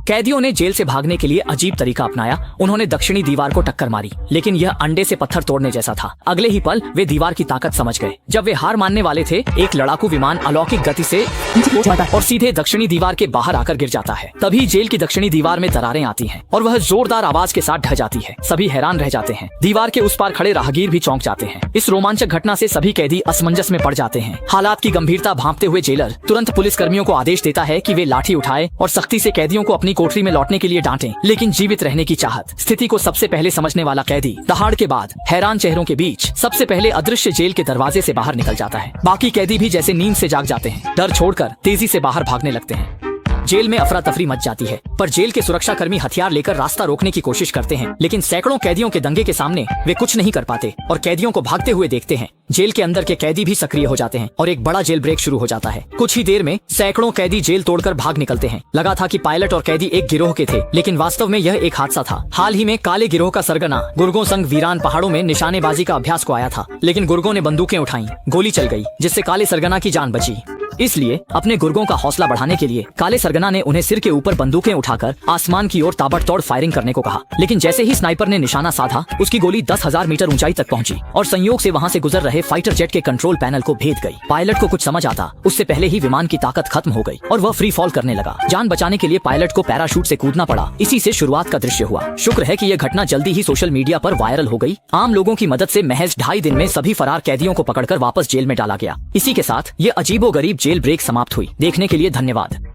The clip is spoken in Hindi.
कैदियों ने जेल से भागने के लिए अजीब तरीका अपनाया। उन्होंने दक्षिणी दीवार को टक्कर मारी, लेकिन यह अंडे से पत्थर तोड़ने जैसा था। अगले ही पल वे दीवार की ताकत समझ गए। जब वे हार मानने वाले थे, एक लड़ाकू विमान अलौकिक गति से और सीधे दक्षिणी दीवार के बाहर आकर गिर जाता है। तभी जेल की दक्षिणी दीवार में दरारें आती हैं और वह जोरदार आवाज के साथ ढह जाती है। सभी हैरान रह जाते हैं। दीवार के उस पार खड़े राहगीर भी चौंक जाते हैं। इस रोमांचक घटना से सभी कैदी असमंजस में पड़ जाते हैं। हालात की गंभीरता भांपते हुए जेलर तुरंत पुलिस कर्मियों को आदेश देता है कि वे लाठी उठाए और सख्ती से कैदियों को अपनी कोठरी में लौटने के लिए डांटें। लेकिन जीवित रहने की चाहत स्थिति को सबसे पहले समझने वाला कैदी दहाड़ के बाद हैरान चेहरों के बीच सबसे पहले अदृश्य जेल के दरवाजे से बाहर निकल जाता है। बाकी कैदी भी जैसे नींद से जाग जाते हैं, डर छोड़कर तेजी से बाहर भागने लगते हैं। जेल में अफरा तफरी मच जाती है, पर जेल के सुरक्षा कर्मी हथियार लेकर रास्ता रोकने की कोशिश करते हैं, लेकिन सैकड़ों कैदियों के दंगे के सामने वे कुछ नहीं कर पाते और कैदियों को भागते हुए देखते हैं। जेल के अंदर के कैदी भी सक्रिय हो जाते हैं और एक बड़ा जेल ब्रेक शुरू हो जाता है। कुछ ही देर में सैकड़ों कैदी जेल तोड़कर भाग निकलते हैं। लगा था कि पायलट और कैदी एक गिरोह के थे, लेकिन वास्तव में यह एक हादसा था। हाल ही में काले गिरोह का सरगना गुर्गों संग वीरान पहाड़ों में निशानेबाजी का अभ्यास को आया था, लेकिन गुर्गों ने बंदूकें उठाई, गोली चल गई, जिससे काले सरगना की जान बची। इसलिए अपने गुर्गों का हौसला बढ़ाने के लिए काले सरगना ने उन्हें सिर के ऊपर बंदूकें उठाकर आसमान की ओर ताबड़तोड़ फायरिंग करने को कहा। लेकिन जैसे ही स्नाइपर ने निशाना साधा, उसकी गोली 10,000 मीटर ऊंचाई तक पहुंची और संयोग से वहां से गुजर रहे फाइटर जेट के कंट्रोल पैनल को भेद गई। पायलट को कुछ समझ आता उससे पहले ही विमान की ताकत खत्म हो गई और वह फ्री फॉल करने लगा। जान बचाने के लिए पायलट को पैराशूट से कूदना पड़ा। इसी से शुरुआत का दृश्य हुआ। शुक्र है कि यह घटना जल्दी ही सोशल मीडिया पर वायरल हो गई। आम लोगों की मदद से महज 2.5 दिन में सभी फरार कैदियों को पकड़कर वापस जेल में डाला गया। इसी के साथ ये अजीबोगरीब जेल ब्रेक समाप्त हुई। देखने के लिए धन्यवाद।